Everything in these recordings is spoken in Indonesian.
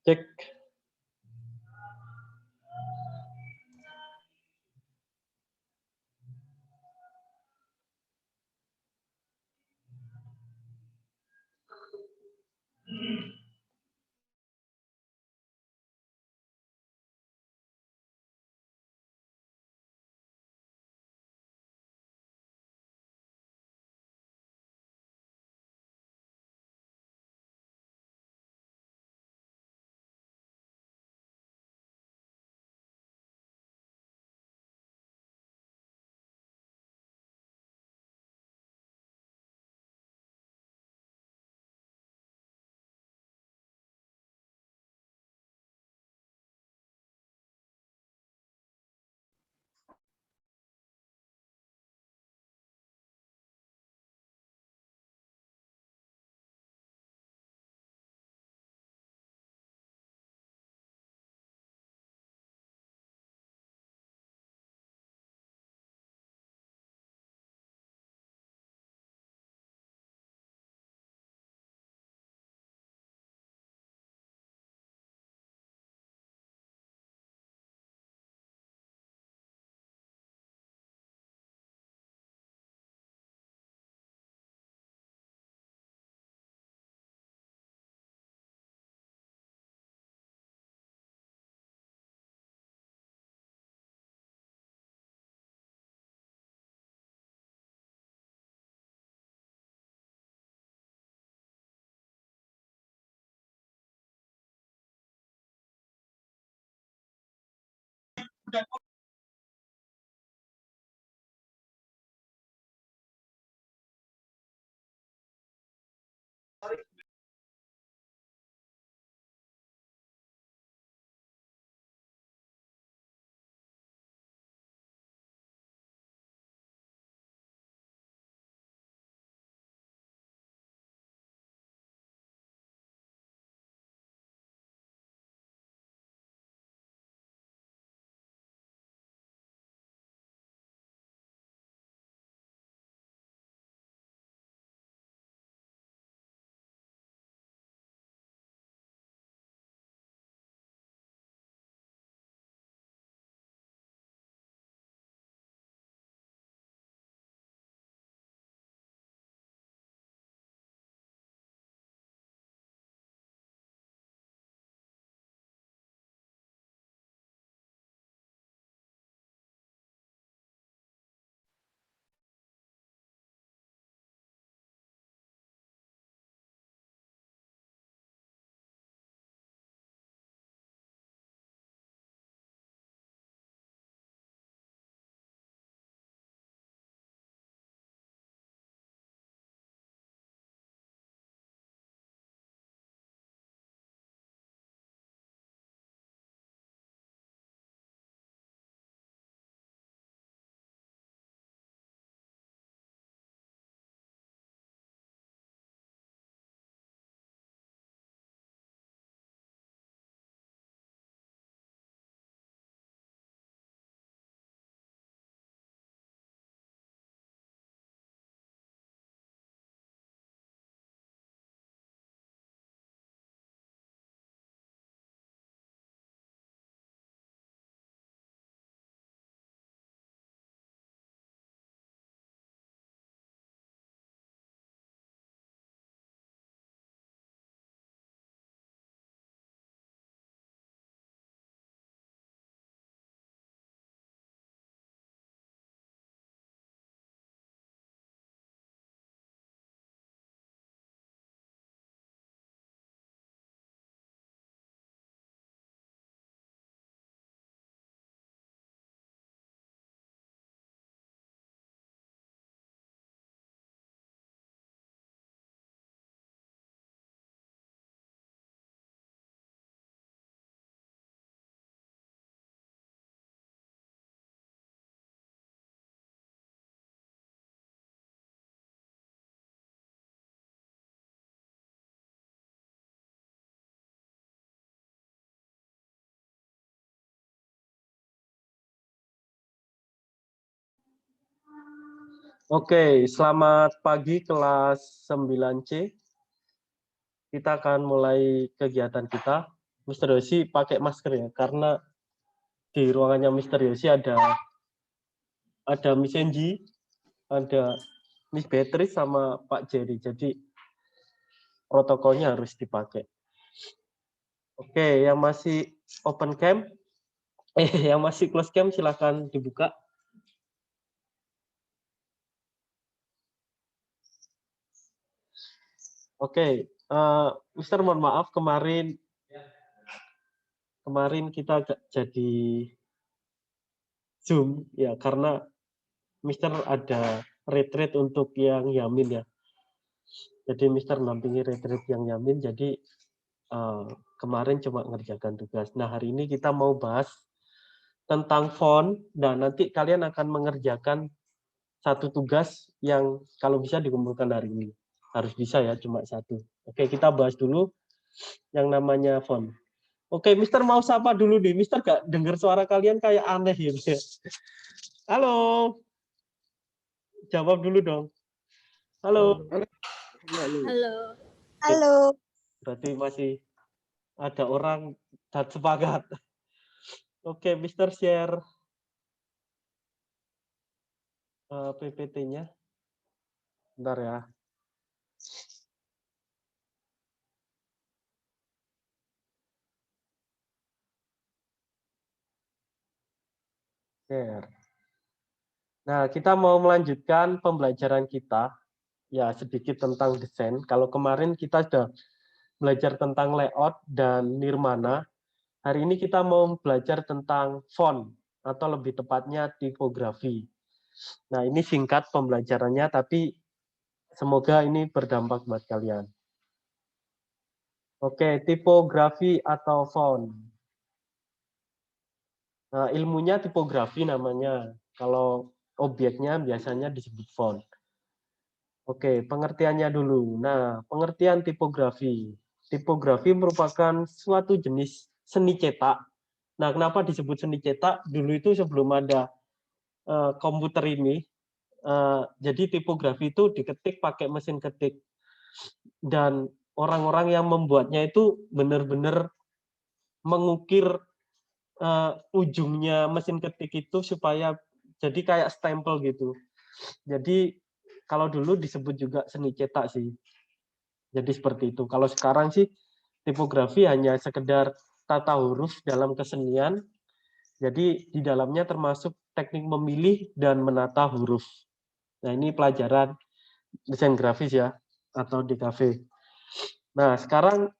Cek. Oke, selamat pagi kelas 9C. Kita akan mulai kegiatan kita. Mr. Yosi pakai masker ya, karena di ruangannya Mr. Yosi ada Miss Enji, ada Miss Beatrice sama Pak Jerry. Jadi protokolnya harus dipakai. Oke, yang masih open cam, yang masih close cam silakan dibuka. Oke, Mister mohon maaf kemarin kita jadi Zoom ya karena Mister ada retreat untuk yang Yamin ya. Jadi Mister nampingi retreat yang Yamin, jadi kemarin cuma ngerjakan tugas. Nah hari ini kita mau bahas tentang font dan nanti kalian akan mengerjakan satu tugas yang kalau bisa dikumpulkan hari ini. Harus bisa ya, cuma satu. Oke, kita bahas dulu yang namanya font. Oke, Mister mau sapa dulu nih. Mister gak dengar suara kalian kayak aneh gitu ya. Halo. Jawab dulu dong. Halo. Halo. Halo. Berarti masih ada orang dan sepakat. Oke, Mister share PPT-nya. Bentar ya. Share. Nah, kita mau melanjutkan pembelajaran kita. Ya, sedikit tentang desain. Kalau kemarin kita sudah belajar tentang layout dan nirmana. Hari ini kita mau belajar tentang font, atau lebih tepatnya tipografi. Nah, ini singkat pembelajarannya, tapi semoga ini berdampak buat kalian. Oke, tipografi atau font. Nah, ilmunya tipografi namanya. Kalau objeknya biasanya disebut font. Oke, pengertiannya dulu. Nah, pengertian tipografi. Tipografi merupakan suatu jenis seni cetak. Nah, kenapa disebut seni cetak? Dulu itu sebelum ada komputer ini, jadi tipografi itu diketik pakai mesin ketik. Dan orang-orang yang membuatnya itu benar-benar mengukir ujungnya mesin ketik itu supaya jadi kayak stempel gitu. Jadi kalau dulu disebut juga seni cetak sih. Jadi seperti itu. Kalau sekarang sih tipografi hanya sekedar tata huruf dalam kesenian. Jadi di dalamnya termasuk teknik memilih dan menata huruf. Nah ini pelajaran desain grafis ya, atau DKV. Nah sekarang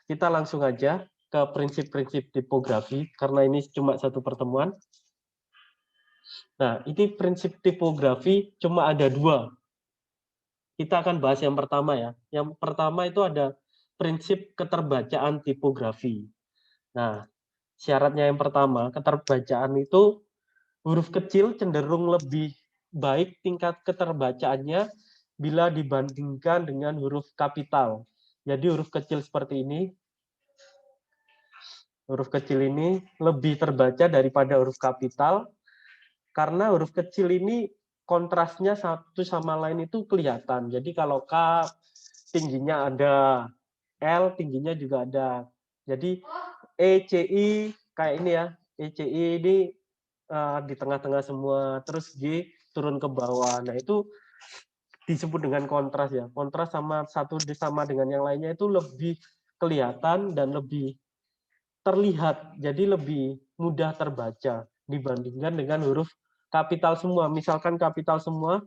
kita langsung aja ke prinsip-prinsip tipografi, karena ini cuma satu pertemuan. Nah, ini prinsip tipografi cuma ada dua. Kita akan bahas yang pertama ya. Yang pertama itu ada prinsip keterbacaan tipografi. Nah, syaratnya yang pertama, keterbacaan itu huruf kecil cenderung lebih baik tingkat keterbacaannya bila dibandingkan dengan huruf kapital. Jadi huruf kecil seperti ini, huruf kecil ini lebih terbaca daripada huruf kapital, karena huruf kecil ini kontrasnya satu sama lain itu kelihatan. Jadi kalau K tingginya ada, L tingginya juga ada. Jadi ECI kayak ini ya, ECI ini di tengah-tengah semua, terus G turun ke bawah. Nah itu disebut dengan kontras ya. Kontras sama satu sama dengan yang lainnya itu lebih kelihatan dan lebih terlihat, jadi lebih mudah terbaca dibandingkan dengan huruf kapital semua. Misalkan kapital semua,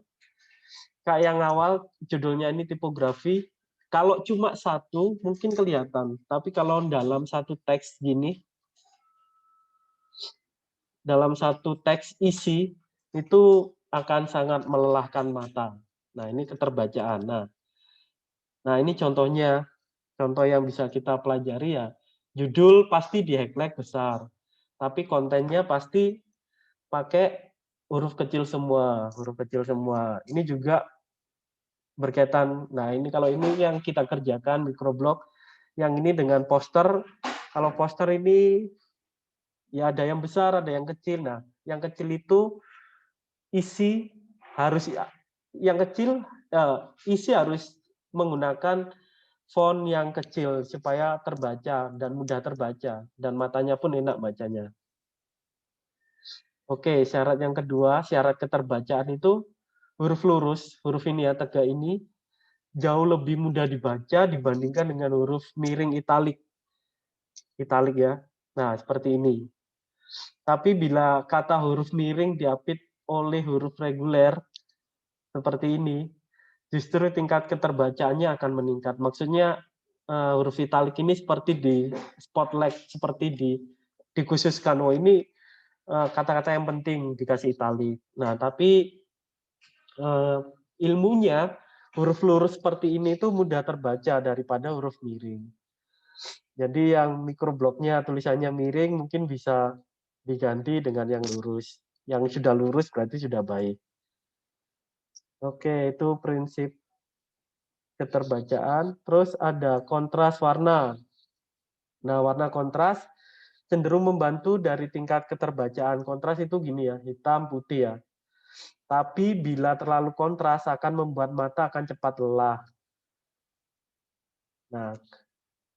kayak yang awal judulnya ini tipografi, kalau cuma satu mungkin kelihatan, tapi kalau dalam satu teks gini, dalam satu teks isi, itu akan sangat melelahkan mata. Nah, ini keterbacaan. Nah ini contohnya, contoh yang bisa kita pelajari ya, judul pasti di highlight besar, tapi kontennya pasti pakai huruf kecil semua, huruf kecil semua. Ini juga berkaitan. Nah, ini kalau ini yang kita kerjakan microblog, yang ini dengan poster. Kalau poster ini ya ada yang besar, ada yang kecil. Nah, yang kecil itu isi Harus yang kecil, isi harus menggunakan font yang kecil supaya terbaca dan mudah terbaca dan matanya pun enak bacanya. Oke, syarat yang kedua, syarat keterbacaan itu huruf lurus, huruf ini ya, tegak ini jauh lebih mudah dibaca dibandingkan dengan huruf miring italik. Italik ya. Nah, seperti ini. Tapi bila kata huruf miring diapit oleh huruf reguler seperti ini, justru tingkat keterbacaannya akan meningkat. Maksudnya huruf italik ini seperti di spotlight, seperti dikhususkan. Oh, ini kata-kata yang penting dikasih italik. Nah, tapi ilmunya huruf lurus seperti ini itu mudah terbaca daripada huruf miring. Jadi yang mikrobloknya tulisannya miring mungkin bisa diganti dengan yang lurus. Yang sudah lurus berarti sudah baik. Oke, itu prinsip keterbacaan. Terus ada kontras warna. Nah, warna kontras cenderung membantu dari tingkat keterbacaan. Kontras itu gini ya, hitam, putih ya. Tapi bila terlalu kontras akan membuat mata akan cepat lelah. Nah,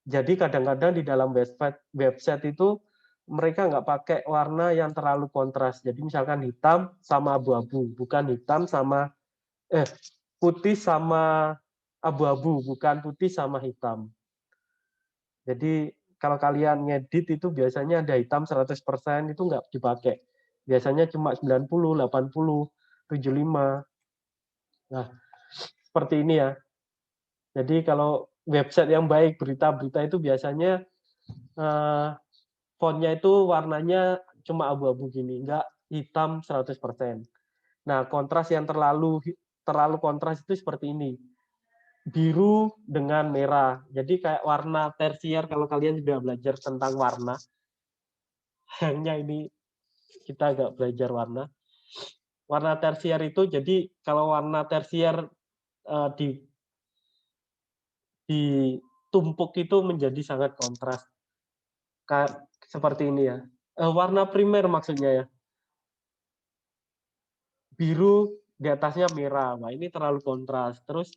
jadi kadang-kadang di dalam website itu mereka nggak pakai warna yang terlalu kontras. Jadi misalkan hitam sama abu-abu, bukan hitam sama putih sama abu-abu, bukan putih sama hitam. Jadi kalau kalian ngedit itu biasanya ada hitam 100% itu nggak dipakai. Biasanya cuma 90, 80, 75. Nah, seperti ini ya. Jadi kalau website yang baik, berita-berita itu biasanya fontnya itu warnanya cuma abu-abu gini, nggak hitam 100%. Nah, kontras yang terlalu kontras itu seperti ini. Biru dengan merah. Jadi kayak warna tersier kalau kalian sudah belajar tentang warna. Hanya ini kita agak belajar warna. Warna tersier itu jadi kalau warna tersier ditumpuk itu menjadi sangat kontras. Seperti ini ya. Warna primer maksudnya ya. Biru di atasnya merah. Wah, ini terlalu kontras. Terus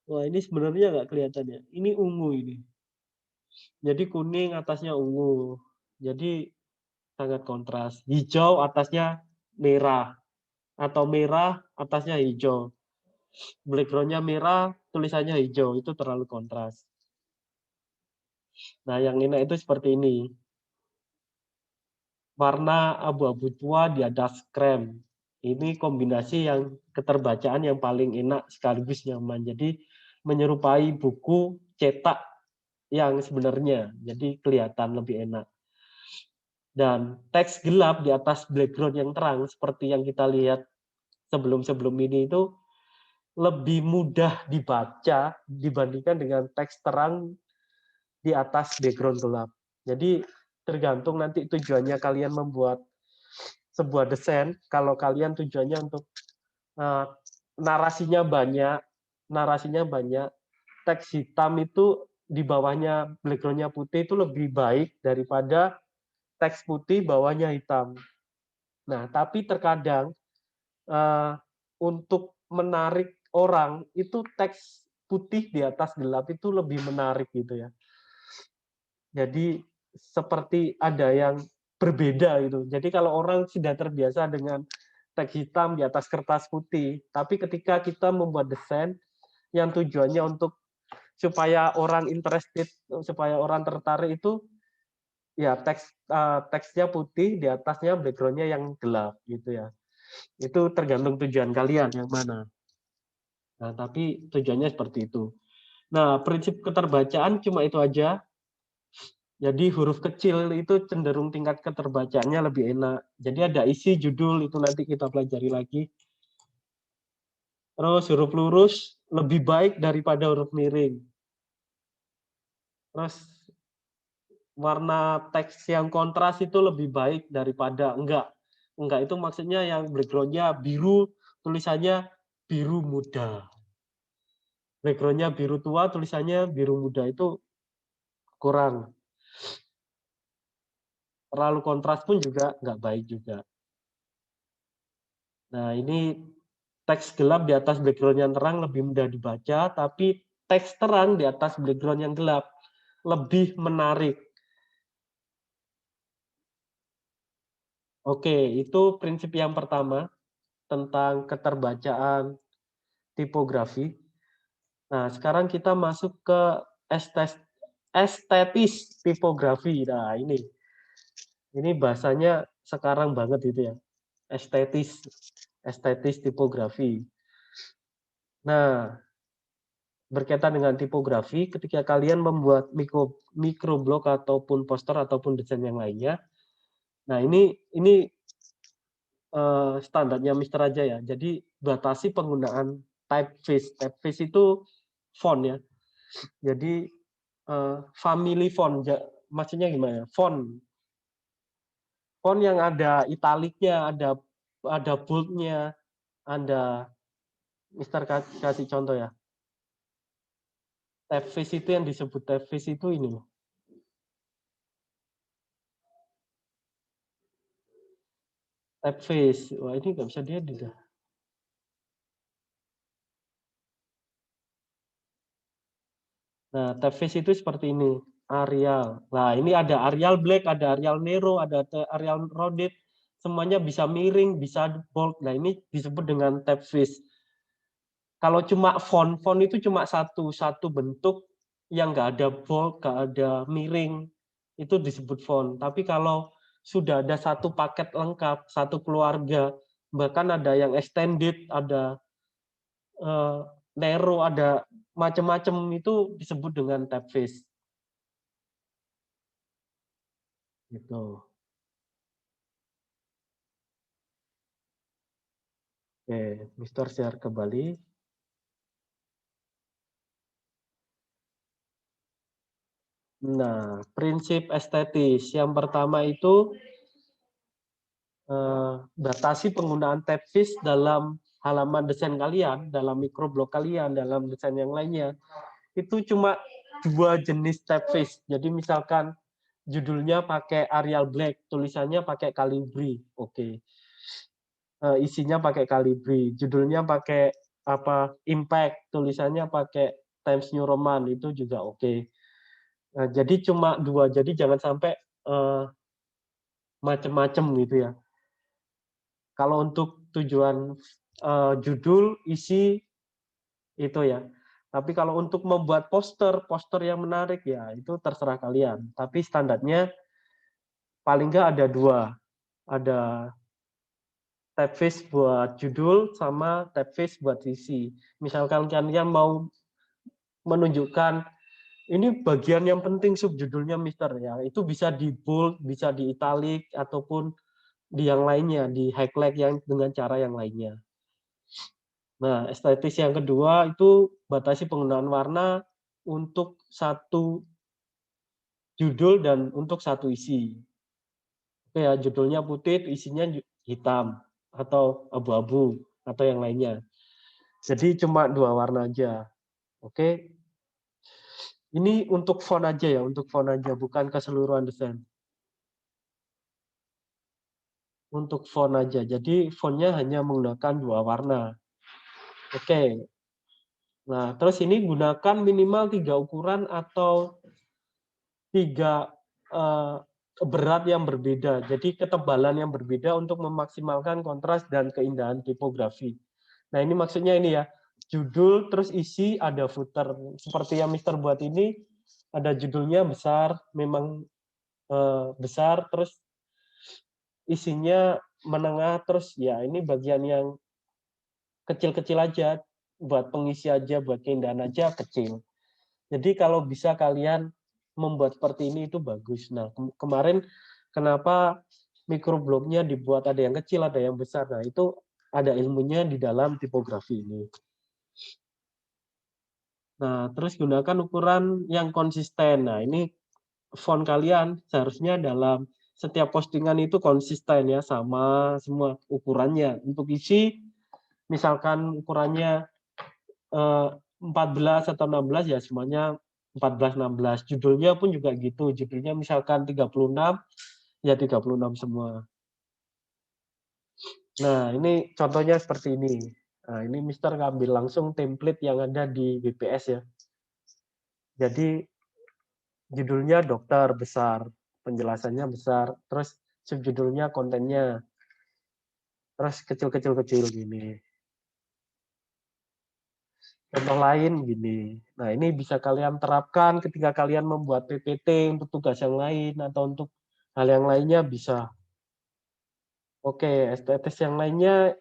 wah, ini sebenarnya nggak kelihatan ya. Ini ungu ini. Jadi kuning atasnya ungu. Jadi sangat kontras. Hijau atasnya merah. Atau merah atasnya hijau. Background-nya merah, tulisannya hijau. Itu terlalu kontras. Nah, yang enak itu seperti ini. Warna abu-abu tua di atas krem. Ini kombinasi yang keterbacaan yang paling enak sekaligus nyaman. Jadi menyerupai buku cetak yang sebenarnya. Jadi kelihatan lebih enak. Dan teks gelap di atas background yang terang seperti yang kita lihat sebelum-sebelum ini itu lebih mudah dibaca dibandingkan dengan teks terang di atas background gelap. Jadi tergantung nanti tujuannya kalian membuat sebuah desain. Kalau kalian tujuannya untuk narasinya banyak, teks hitam itu di bawahnya background-nya putih itu lebih baik daripada teks putih bawahnya hitam. Nah, tapi terkadang untuk menarik orang itu teks putih di atas gelap itu lebih menarik gitu ya. Jadi seperti ada yang berbeda gitu. Jadi kalau orang sudah terbiasa dengan teks hitam di atas kertas putih, tapi ketika kita membuat desain yang tujuannya untuk supaya orang interested, supaya orang tertarik itu ya teksnya putih, di atasnya background-nya yang gelap gitu ya. Itu tergantung tujuan kalian yang mana. Nah, tapi tujuannya seperti itu. Nah, prinsip keterbacaan cuma itu aja. Jadi huruf kecil itu cenderung tingkat keterbacaannya lebih enak. Jadi ada isi judul itu nanti kita pelajari lagi. Terus huruf lurus lebih baik daripada huruf miring. Terus warna teks yang kontras itu lebih baik daripada enggak. Enggak itu maksudnya yang background-nya biru, tulisannya biru muda. Background-nya biru tua, tulisannya biru muda itu kurang. Terlalu kontras pun juga nggak baik juga. Nah, ini teks gelap di atas background yang terang lebih mudah dibaca, tapi teks terang di atas background yang gelap lebih menarik. Oke, itu prinsip yang pertama tentang keterbacaan tipografi. Nah, sekarang kita masuk ke estetis tipografi. Nah, ini bahasanya sekarang banget itu ya. Estetis tipografi. Nah, berkaitan dengan tipografi, ketika kalian membuat microblog ataupun poster ataupun desain yang lainnya, nah ini standarnya Mister aja ya. Jadi batasi penggunaan typeface. Typeface itu font ya. Jadi family font, maksudnya gimana? Font yang ada italiknya, ada boldnya, ada Mister kasih contoh ya. Typeface itu yang disebut typeface itu ini. Typeface. Wah, ini nggak bisa diedit ya. Nah, typeface itu seperti ini. Arial. Nah, ini ada Arial Black, ada Arial Nero, ada Arial Rounded. Semuanya bisa miring, bisa bold. Nah, ini disebut dengan typeface. Kalau cuma font itu cuma satu bentuk yang nggak ada bold, nggak ada miring. Itu disebut font. Tapi kalau sudah ada satu paket lengkap, satu keluarga, bahkan ada yang extended, ada Nero, ada macam-macam, itu disebut dengan typeface. Gitu. Oke, Mister share kembali. Nah, prinsip estetis. Yang pertama itu batasi penggunaan typeface dalam halaman desain kalian, dalam microblog kalian, dalam desain yang lainnya. Itu cuma 2 jenis typeface. Jadi misalkan judulnya pakai Arial Black, tulisannya pakai Calibri. Oke. Isinya pakai Calibri. Judulnya pakai Impact, tulisannya pakai Times New Roman, itu juga oke. Nah, jadi cuma 2. Jadi jangan sampai macam-macam gitu ya. Kalau untuk tujuan judul, isi itu ya. Tapi kalau untuk membuat poster yang menarik ya itu terserah kalian. Tapi standarnya paling nggak ada 2. Ada typeface buat judul sama typeface buat isi. Misalkan kalian mau menunjukkan ini bagian yang penting subjudulnya Mister ya, itu bisa di bold, bisa di italic ataupun di yang lainnya, di highlight yang dengan cara yang lainnya. Nah, estetis yang kedua itu batasi penggunaan warna untuk satu judul dan untuk satu isi. Oke ya, judulnya putih, isinya hitam atau abu-abu atau yang lainnya. Jadi cuma 2 warna aja. Oke. Ini untuk font aja ya, untuk font aja, bukan keseluruhan desain. Untuk font aja. Jadi fontnya hanya menggunakan 2 warna. Oke. Nah, terus ini gunakan minimal 3 ukuran atau 3 berat yang berbeda. Jadi ketebalan yang berbeda untuk memaksimalkan kontras dan keindahan tipografi. Nah, ini maksudnya ini ya. Judul terus isi ada footer. Seperti yang Mister buat ini, ada judulnya besar, memang besar, terus isinya menengah, terus ya ini bagian yang kecil-kecil aja, buat pengisi aja, buat keindahan aja kecil. Jadi kalau bisa kalian membuat seperti ini itu bagus. Nah, kemarin kenapa microblognya dibuat ada yang kecil, ada yang besar. Nah, itu ada ilmunya di dalam tipografi ini. Nah, terus gunakan ukuran yang konsisten. Nah, ini font kalian seharusnya dalam setiap postingan itu konsisten ya, sama semua ukurannya. Untuk isi, misalkan ukurannya 14 atau 16 ya semuanya 14 16. Judulnya pun juga gitu. Judulnya misalkan 36 ya 36 semua. Nah, ini contohnya seperti ini. Nah, ini Mister ngambil langsung template yang ada di BPS ya. Jadi judulnya dokter besar, penjelasannya besar, terus subjudulnya kontennya, terus kecil-kecil gini. Contoh lain gini. Nah, ini bisa kalian terapkan ketika kalian membuat PPT untuk tugas yang lain atau untuk hal yang lainnya bisa. Oke, STTS yang lainnya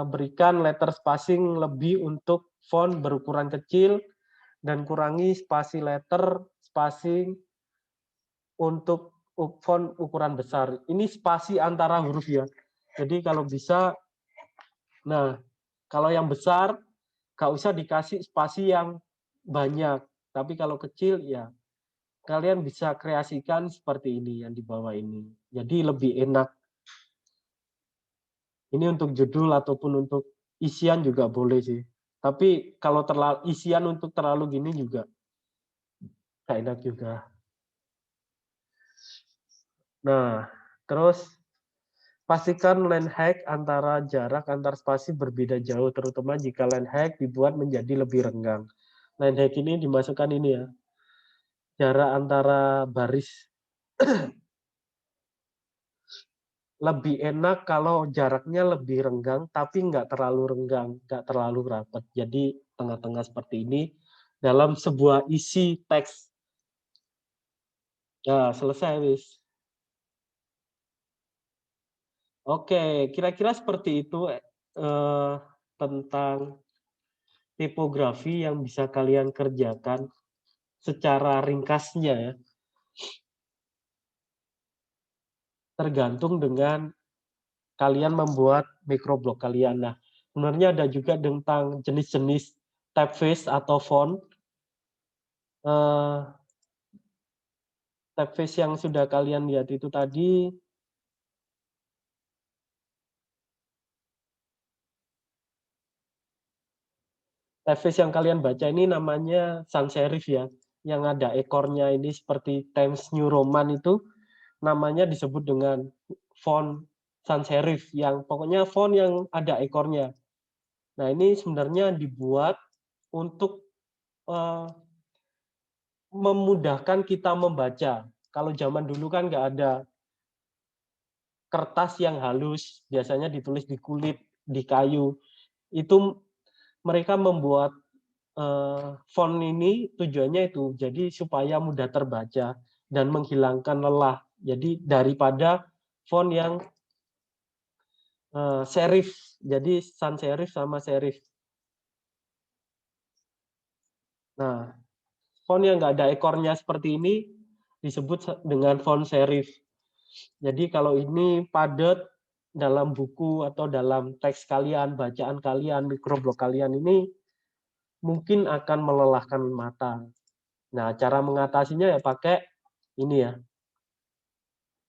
berikan letter spacing lebih untuk font berukuran kecil dan kurangi spasi letter spacing untuk font ukuran besar. Ini spasi antara huruf ya. Jadi kalau bisa, nah kalau yang besar nggak usah dikasih spasi yang banyak. Tapi kalau kecil ya kalian bisa kreasikan seperti ini yang di bawah ini. Jadi lebih enak. Ini untuk judul ataupun untuk isian juga boleh sih. Tapi kalau terlalu isian untuk terlalu gini juga nggak enak juga. Nah, terus pastikan line height antara jarak antar spasi berbeda jauh, terutama jika line height dibuat menjadi lebih renggang. Line height ini dimasukkan ini ya, jarak antara baris. Lebih enak kalau jaraknya lebih renggang, tapi nggak terlalu renggang, nggak terlalu rapat. Jadi tengah-tengah seperti ini dalam sebuah isi teks. Nah, selesai, wis. Oke, kira-kira seperti itu tentang tipografi yang bisa kalian kerjakan secara ringkasnya ya. Tergantung dengan kalian membuat microblog kalian. Nah, sebenarnya ada juga tentang jenis-jenis typeface atau font. Typeface yang sudah kalian lihat itu tadi, typeface yang kalian baca ini namanya sans serif ya, yang ada ekornya ini seperti Times New Roman itu, namanya disebut dengan font sans serif, yang pokoknya font yang ada ekornya. Nah, ini sebenarnya dibuat untuk memudahkan kita membaca. Kalau zaman dulu kan nggak ada kertas yang halus, biasanya ditulis di kulit, di kayu. Itu mereka membuat font ini tujuannya itu, jadi supaya mudah terbaca dan menghilangkan lelah. Jadi daripada font yang serif, jadi sans serif sama serif. Nah, font yang nggak ada ekornya seperti ini disebut dengan font serif. Jadi kalau ini padat dalam buku atau dalam teks kalian, bacaan kalian, microblog kalian ini mungkin akan melelahkan mata. Nah, cara mengatasinya ya pakai ini ya,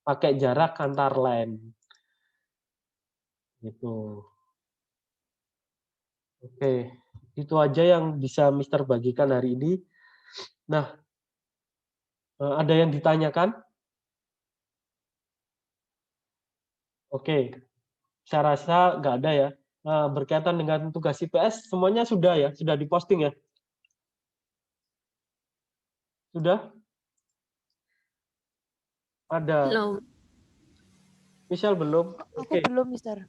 pakai jarak antar line. Gitu. Oke, itu aja yang bisa Mister bagikan hari ini. Nah, ada yang ditanyakan? Oke, saya rasa nggak ada ya. Berkaitan dengan tugas IPS, semuanya sudah ya, sudah diposting ya? Sudah? Ada. Belum. Michelle belum? Aku belum, Mister.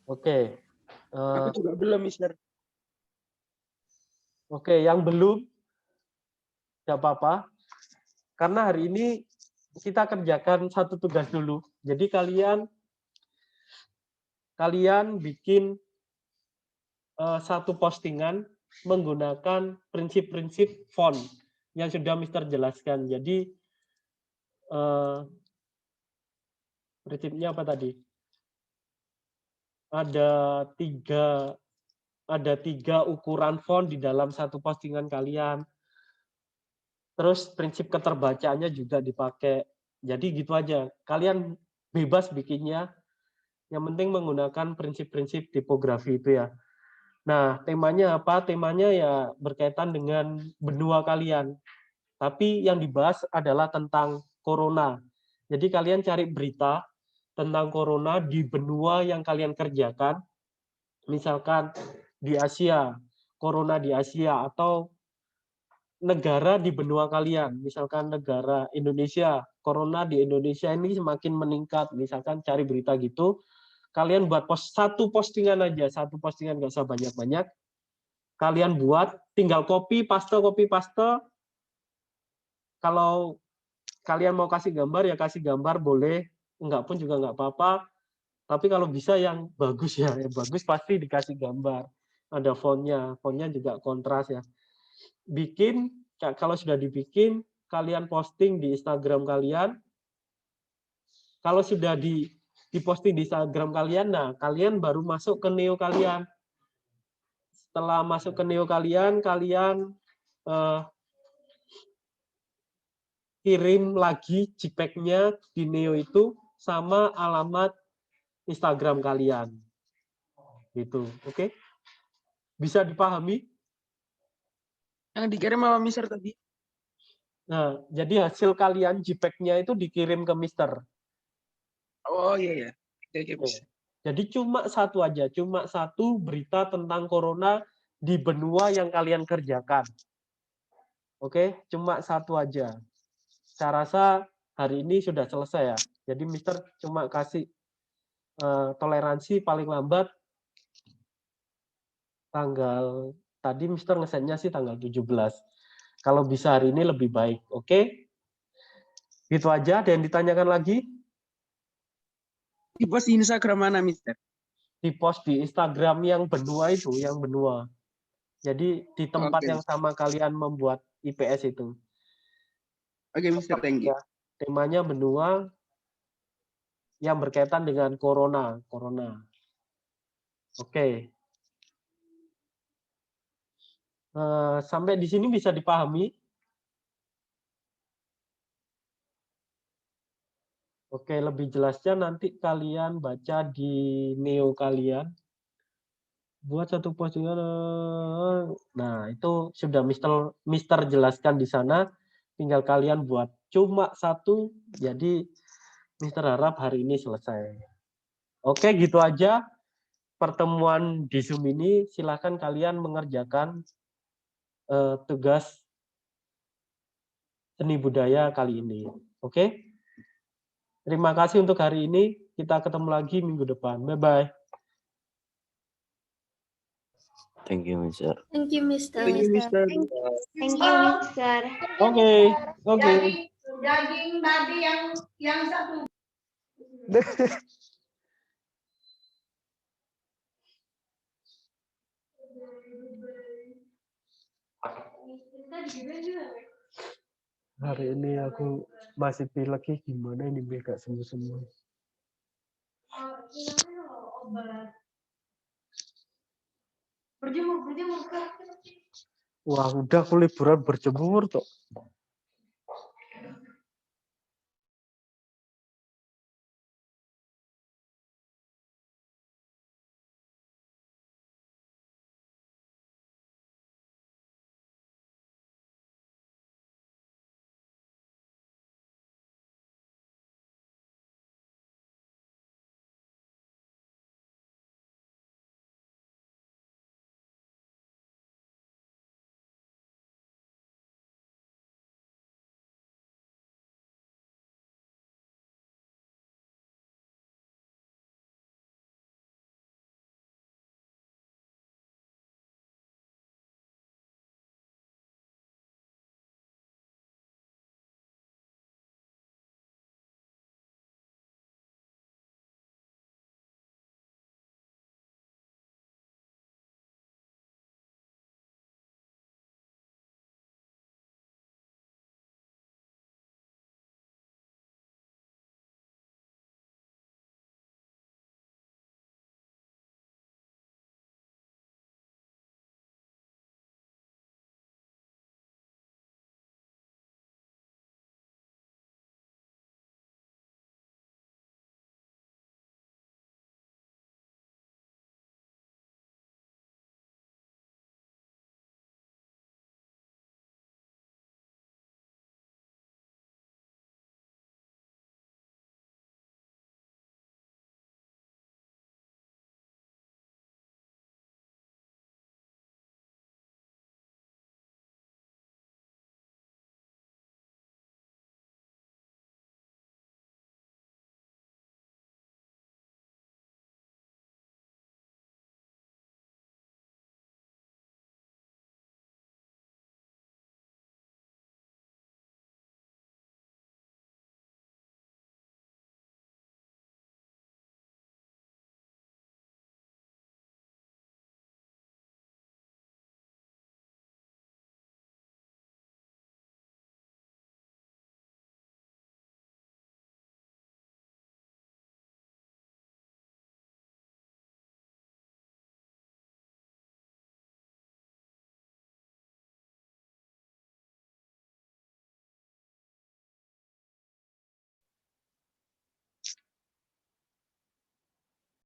Oke. Aku juga belum, Mister. Oke, yang belum, nggak apa-apa. Karena hari ini kita kerjakan satu tugas dulu. Jadi kalian bikin satu postingan menggunakan prinsip-prinsip font yang sudah Mister jelaskan. Jadi prinsipnya apa tadi? Ada tiga ukuran font di dalam satu postingan kalian. Terus prinsip keterbacaannya juga dipakai. Jadi gitu aja. Kalian bebas bikinnya. Yang penting menggunakan prinsip-prinsip tipografi itu ya. Nah, temanya apa? Temanya ya berkaitan dengan benua kalian. Tapi yang dibahas adalah tentang corona. Jadi kalian cari berita tentang corona di benua yang kalian kerjakan. Misalkan di Asia, corona di Asia, atau negara di benua kalian, misalkan negara Indonesia, corona di Indonesia ini semakin meningkat, misalkan cari berita gitu, kalian buat satu postingan aja, satu postingan nggak usah banyak-banyak, kalian buat, tinggal copy paste, kalau kalian mau kasih gambar ya kasih gambar boleh, enggak pun juga nggak apa-apa, tapi kalau bisa yang bagus ya, yang bagus pasti dikasih gambar, ada fontnya juga kontras ya. Bikin, kalau sudah dibikin, kalian posting di Instagram kalian. Kalau sudah diposting di Instagram kalian, nah kalian baru masuk ke Neo kalian. Setelah masuk ke Neo kalian, kalian kirim lagi JPEG-nya di Neo itu sama alamat Instagram kalian. Gitu, oke? Bisa dipahami? Yang dikirim apa Mister tadi? Nah, jadi hasil kalian JPEG-nya itu dikirim ke Mister. Oh iya ya. Oke, bisa. Jadi cuma satu aja, cuma satu berita tentang corona di benua yang kalian kerjakan. Oke, cuma satu aja. Saya rasa hari ini sudah selesai ya. Jadi Mister cuma kasih toleransi paling lambat tanggal, tadi Mister ngesennya sih tanggal 17. Kalau bisa hari ini lebih baik, oke? Gitu aja, ada yang ditanyakan lagi? Di post di Instagram mana Mister? Di post di Instagram yang benua itu, yang benua. Jadi di tempat Oke. yang sama kalian membuat IPS itu. Oke Mister, thank you. Ya, temanya benua yang berkaitan dengan corona. Oke. Sampai di sini bisa dipahami? Oke, lebih jelasnya nanti kalian baca di Neo kalian. Buat satu postingan. Nah, itu sudah Mister jelaskan di sana. Tinggal kalian buat cuma satu. Jadi Mister harap hari ini selesai. Oke, gitu aja pertemuan di Zoom ini. Silakan kalian mengerjakan tugas seni budaya kali ini. Oke? Terima kasih untuk hari ini. Kita ketemu lagi minggu depan. Bye-bye. Thank you, Mister. Thank you, Mister. Thank you Mister. Thank you, Mister. Oke. Daging babi yang satu. Hari ini aku masih pilek, gimana ini biar gak sembuh-sembuh. Berjemur. Wah, udah aku liburan berjemur tuh.